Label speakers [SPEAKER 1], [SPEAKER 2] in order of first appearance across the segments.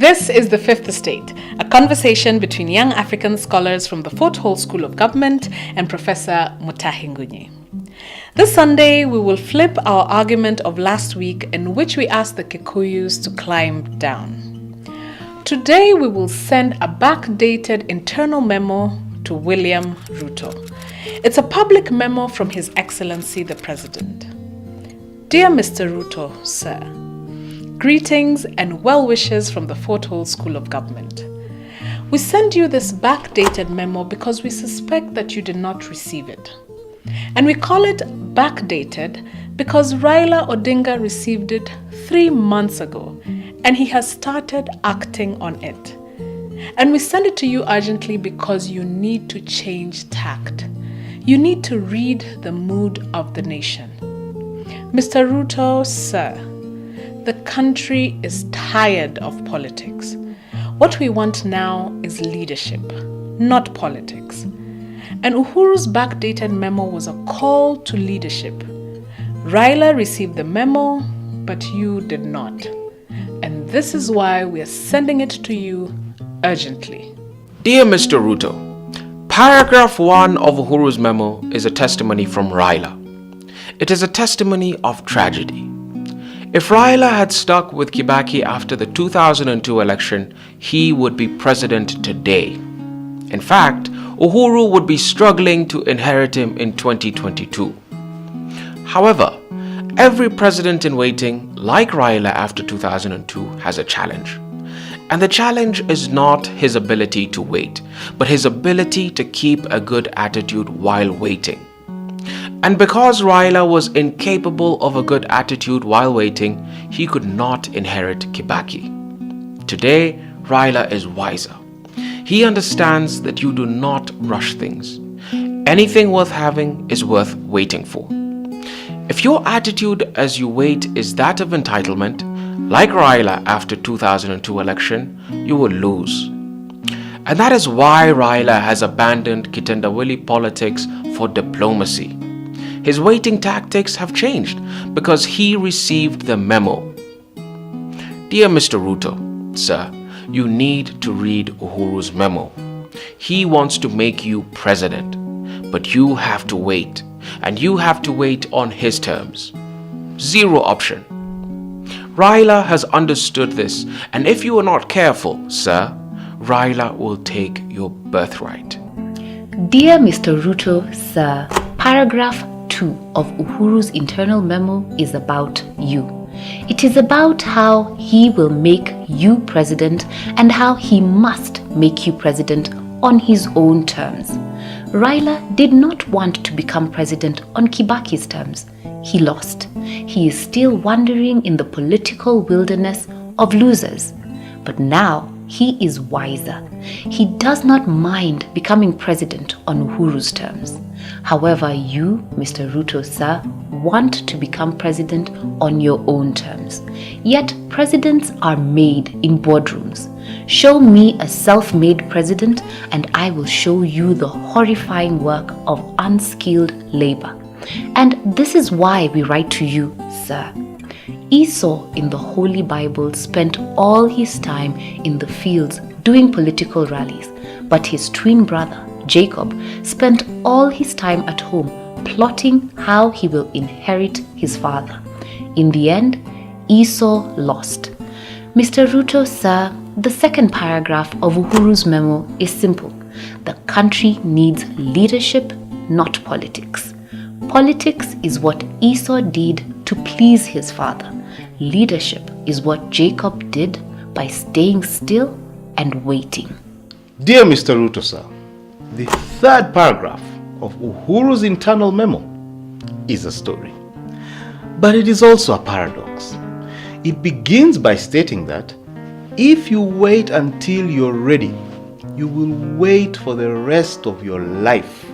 [SPEAKER 1] This is The Fifth Estate, a conversation between young African scholars from the Fort Hall School of Government and Professor Mutahi Ngunyi. This Sunday, we will flip our argument of last week in which we asked the Kikuyus to climb down. Today, we will send a backdated internal memo to William Ruto. It's a public memo from His Excellency the President. Dear Mr. Ruto, sir, greetings and well wishes from the Fort Hall School of Government. We send you this backdated memo because we suspect that you did not receive it. And we call it backdated because Raila Odinga received it 3 months ago and he has started acting on it. And we send it to you urgently because you need to change tact. You need to read the mood of the nation. Mr. Ruto, sir, the country is tired of politics. What we want now is leadership, not politics. And Uhuru's backdated memo was a call to leadership. Raila received the memo, but you did not. And this is why we are sending it to you urgently.
[SPEAKER 2] Dear Mr. Ruto, paragraph 1 of Uhuru's memo is a testimony from Raila. It is a testimony of tragedy. If Raila had stuck with Kibaki after the 2002 election, he would be president today. In fact, Uhuru would be struggling to inherit him in 2022. However, every president in waiting, like Raila after 2002, has a challenge. And the challenge is not his ability to wait, but his ability to keep a good attitude while waiting. And because Raila was incapable of a good attitude while waiting, he could not inherit Kibaki. Today, Raila is wiser. He understands that you do not rush things. Anything worth having is worth waiting for. If your attitude as you wait is that of entitlement, like Raila after 2002 election, you will lose. And that is why Raila has abandoned Kitendawili politics for diplomacy. His waiting tactics have changed because he received the memo. Dear Mr. Ruto, sir, you need to read Uhuru's memo. He wants to make you president, but you have to wait, and you have to wait on his terms. Zero option. Raila has understood this, and if you are not careful, sir, Raila will take your birthright.
[SPEAKER 3] Dear Mr. Ruto, sir, paragraph 2 of Uhuru's internal memo is about you. It is about how he will make you president and how he must make you president on his own terms. Raila did not want to become president on Kibaki's terms. He lost. He is still wandering in the political wilderness of losers. But now he is wiser. He does not mind becoming president on Uhuru's terms. However, you, Mr. Ruto, sir, want to become president on your own terms. Yet presidents are made in boardrooms. Show me a self-made president and I will show you the horrifying work of unskilled labor. And this is why we write to you, sir. Esau in the Holy Bible spent all his time in the fields doing political rallies, but his twin brother, Jacob, spent all his time at home plotting how he will inherit his father. In the end, Esau lost. Mr. Ruto, sir, the second paragraph of Uhuru's memo is simple. The country needs leadership, not politics. Politics is what Esau did to please his father. Leadership is what Jacob did by staying still and waiting.
[SPEAKER 4] Dear Mr. Ruto, sir, the third paragraph of Uhuru's internal memo is a story. But it is also a paradox. It begins by stating that if you wait until you're ready, you will wait for the rest of your life.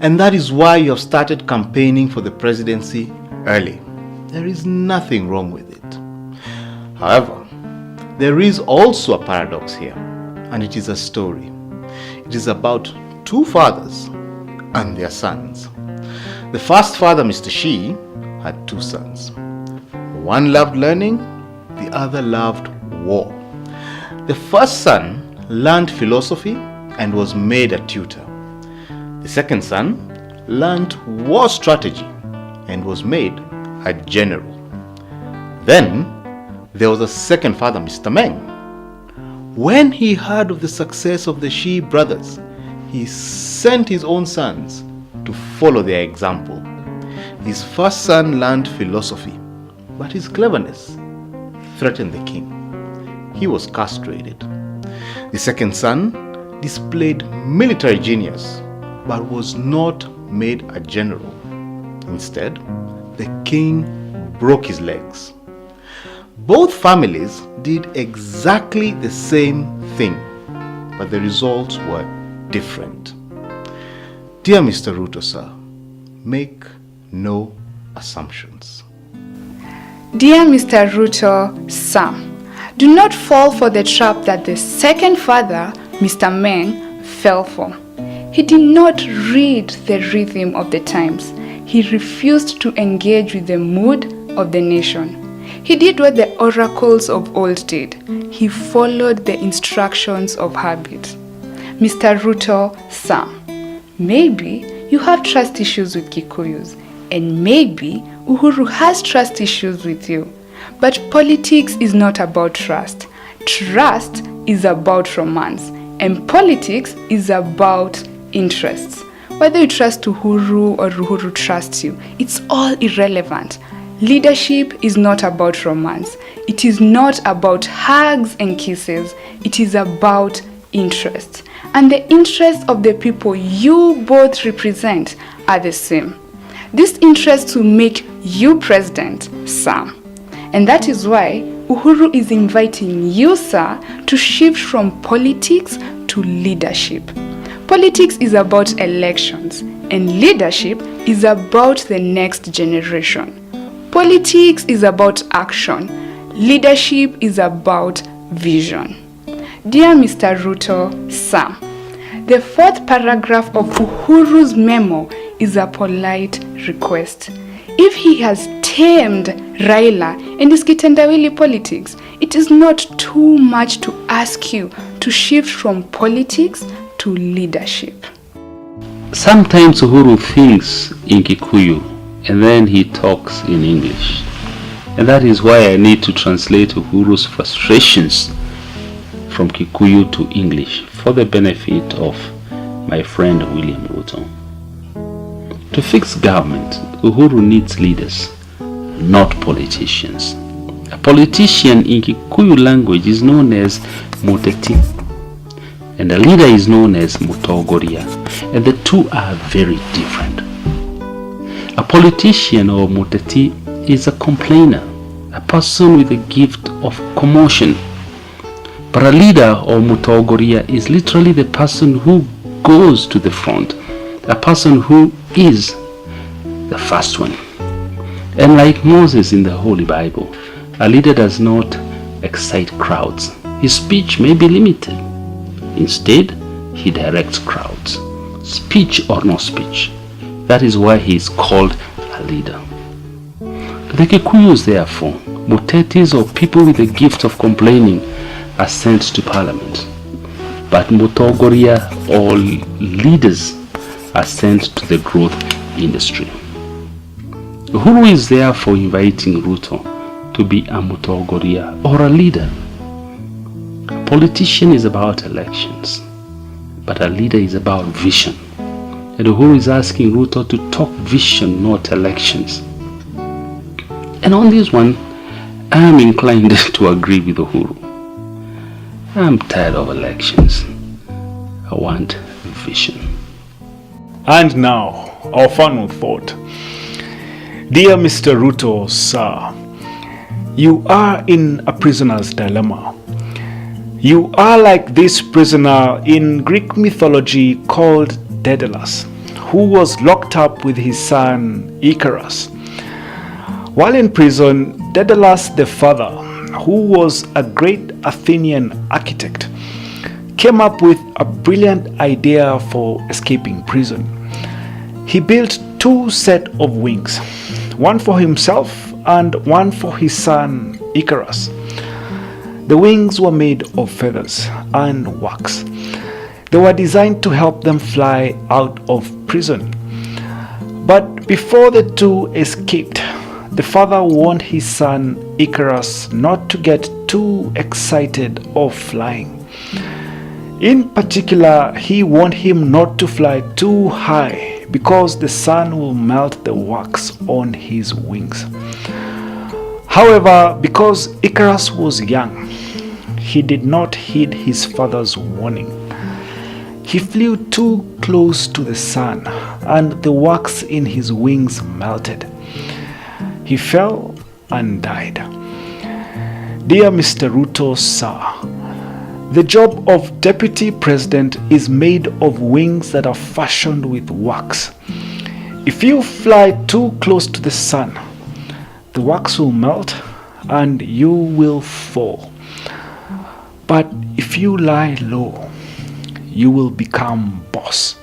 [SPEAKER 4] And that is why you have started campaigning for the presidency early. There is nothing wrong with it. However, there is also a paradox here, and it is a story. It is about two fathers and their sons. The first father, Mr. Shi, had two sons. One loved learning, the other loved war. The first son learned philosophy and was made a tutor. The second son learned war strategy and was made a general. Then there was a second father, Mr. Meng. When he heard of the success of the Shi brothers, he sent his own sons to follow their example. His first son learned philosophy, but his cleverness threatened the king. He was castrated. The second son displayed military genius, but was not made a general. Instead, the king broke his legs. Both families did exactly the same thing, but the results were different. Dear Mr. Ruto, sir, make no assumptions.
[SPEAKER 5] Dear Mr. Ruto, sir, do not fall for the trap that the second father, Mr. Meng, fell for. He did not read the rhythm of the times. He refused to engage with the mood of the nation. He did what the oracles of old did. He followed the instructions of habit. Mr. Ruto, sir, maybe you have trust issues with Kikuyus, and maybe Uhuru has trust issues with you. But politics is not about trust. Trust is about romance, and politics is about interests. Whether you trust Uhuru or Uhuru trusts you, it's all irrelevant. Leadership is not about romance. It is not about hugs and kisses. It is about interests. And the interests of the people you both represent are the same. These interests will make you president, sir. And that is why Uhuru is inviting you, sir, to shift from politics to leadership. Politics is about elections, and leadership is about the next generation. Politics is about action. Leadership is about vision. Dear Mr. Ruto, sir, the fourth paragraph of Uhuru's memo is a polite request. If he has tamed Raila and his kitendawili politics, it is not too much to ask you to shift from politics to leadership.
[SPEAKER 6] Sometimes Uhuru thinks in Kikuyu and then he talks in English. And that is why I need to translate Uhuru's frustrations from Kikuyu to English for the benefit of my friend William Ruto. To fix government, Uhuru needs leaders, not politicians. A politician in Kikuyu language is known as Muteti, and a leader is known as Mutogoria, and the two are very different. A politician or Muteti is a complainer, a person with a gift of commotion. But a leader or Mutogoria is literally the person who goes to the front, a person who is the first one. And like Moses in the Holy Bible, a leader does not excite crowds. His speech may be limited. Instead, he directs crowds, speech or no speech. That is why he is called a leader. The Kikuyus, therefore, Mutetis or people with the gift of complaining, are sent to parliament. But Mutogoria or leaders are sent to the growth industry. Uhuru is therefore inviting Ruto to be a Mutogoria or a leader. A politician is about elections, but a leader is about vision. And Uhuru is asking Ruto to talk vision, not elections. And on this one, I am inclined to agree with Uhuru. I'm tired of elections. I want vision.
[SPEAKER 7] And now, our final thought. Dear Mr. Ruto, sir, you are in a prisoner's dilemma. You are like this prisoner in Greek mythology called Daedalus, who was locked up with his son Icarus. While in prison, Daedalus the father, who was a great Athenian architect, came up with a brilliant idea for escaping prison. He built two sets of wings, one for himself and one for his son Icarus. The wings were made of feathers and wax. They were designed to help them fly out of prison. But before the two escaped, the father warned his son Icarus not to get too excited of flying. In particular, he warned him not to fly too high because the sun will melt the wax on his wings. However, because Icarus was young, he did not heed his father's warning. He flew too close to the sun, and the wax in his wings melted. He fell and died. Dear Mr. Ruto, sir, the job of deputy president is made of wings that are fashioned with wax. If you fly too close to the sun, the wax will melt and you will fall. But if you lie low, you will become boss.